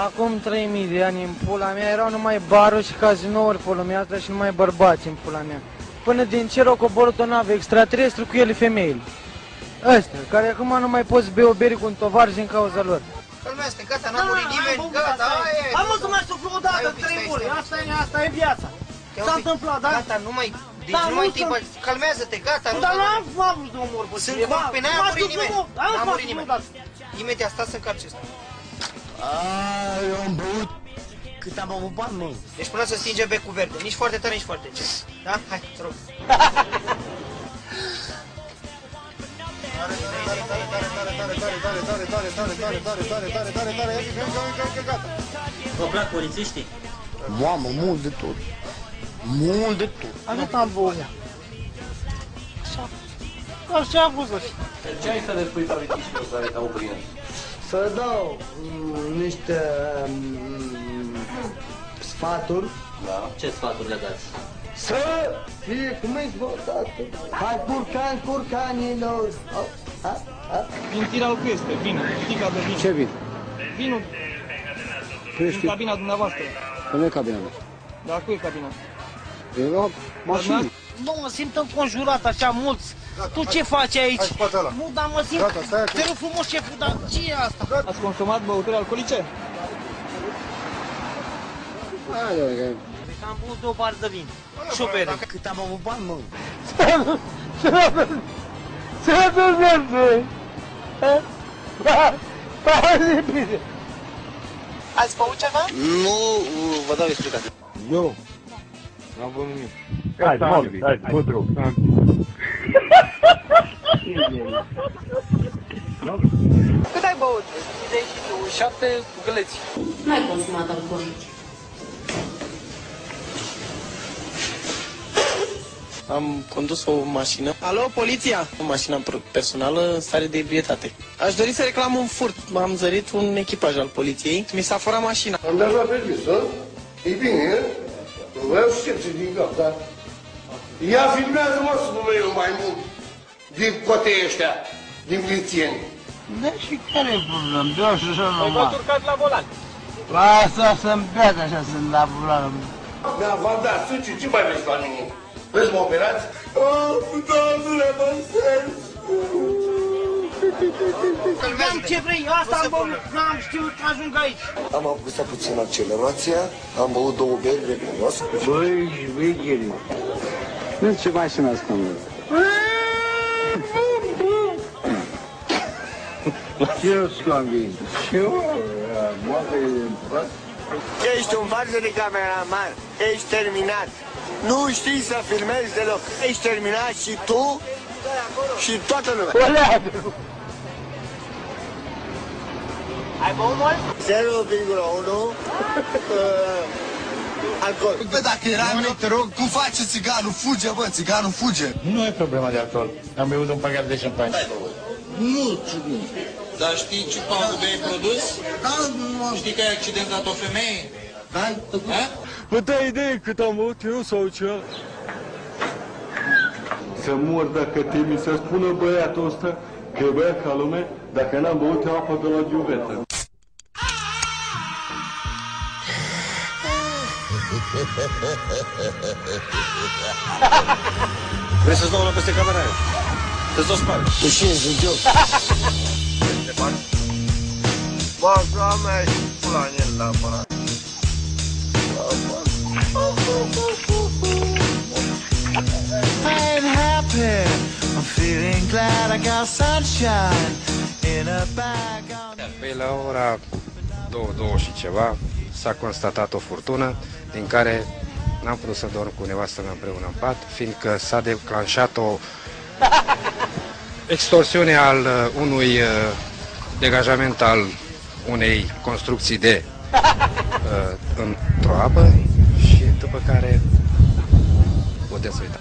Acum 3000 de ani în pula mea erau numai baruri și cazinouri pula mea asta și numai bărbați în pula mea. Până din cer au coborât o navă extraterestru cu ele femeile. Ăstea, care acum nu mai poți bea o bere cu un tovarăș din cauza lor. Calmează-te, gata, n-a murit nimeni, gata, aia e. Am mă să mai suflu o dată, 3 boli, asta e viața. S-a întâmplat, da? Gata, nu mai, deci nu mai timp, calmează-te, gata. Dar n-am vrut să omor pe cineva. Pe n-a murit nimeni, n-a murit nimeni. Imediat, stați în capce ăsta. Eu am băut cât am avut bani, mă. Deci până să stinge becul verde, nici foarte tare, nici foarte încet. Da? Hai, te rog. Vă plac polițiștii? Mamă, mult de tot. Mult de tot. Atât am băut. Așa a fost așa. Ce ai să le spui polițiștilor care te-au prins? Să dau niște sfaturi. Da. Ce sfaturi le dați? Să fie cum ești, bă, tată. Hai, curcanilor. Din tirul cu este, vină, stica de vin. Ce vin? Vinul din cabina dumneavoastră. Nu e cabina mea. Dar cu e cabina? E la mașină. Nu mă simt înconjurat așa mulți. Tu ce faci aici? Nu, dar mă simt... Te rog frumos, șeful, dar ce e asta? Ați consumat băuturi alcoolice? Haide, Am băut 2 pahare de vin. Șopere. Cât am avut bani, mă. Ce merge? Ați băut ceva? Nu, vă dau explicații. eu n-am văzut nimic. Hai, mândru. Cât ai băut? 7 găleți. N-ai consumat alcool. Am condus o mașină. Alo, poliția! O mașină personală în stare de ebrietate. Aș dori să reclam un furt. Am zărit un echipaj al poliției. Mi s-a furat mașina. Am dat la permis, nu? E bine, vreau să știu din cap, da? Ia filmează-mă să nu vei mai mult din cotei ăștia, din Vințieni. Da, și care e problemă? Beau și așa numai. V-ați urcat la volan. Lasă să-mi beat așa, sunt la volan. Da, v-am dat sânge, ce mai vreți la mine? Vreți mă operați? Doamne, mă sens! Am ce vrei, asta am băut, n-am știut că ajung aici. Am apăsat puțin accelerația, am băut 2 beri recunosc. Băi, șvecheri. Nu ce mașină asta, mă? Ce scambin? Ce mă, Ești un varză de cameraman. Ești terminat. Nu știi să filmezi deloc. Ești terminat și tu și toată lumea. Ai băut mult? 0,1 alcool. Bă, dacă eram eu, te rog, cum face țiganul? Fuge, bă, țiganul fuge. Nu e problema de alcool. Am beut un pahar de șampanie. Nu, țigan. Dar știi ce pagube ai produs? Da, Știi că ai accidentat o femeie? da? Vă dai idee cât am băut eu sau ce? Să mor dacă temi să spună băiatul ăsta că e băiat ca lume dacă n-am băut eu apă de la giuvetă. Vrei să-ți dau una peste camera aia? Să-ți dau spate. Tu cine sunt eu? Bă, doamne, și pula în el la aparat. I'm happy, I'm feeling glad I got sunshine in a bag. Păi la ora 2 și ceva s-a constatat o furtună din care n-am putut să dorm cu nevastă mea împreună în pat, fiindcă s-a declanșat o extorsiune al unui degajament al unei construcții de într-o apă și după care puteți uita.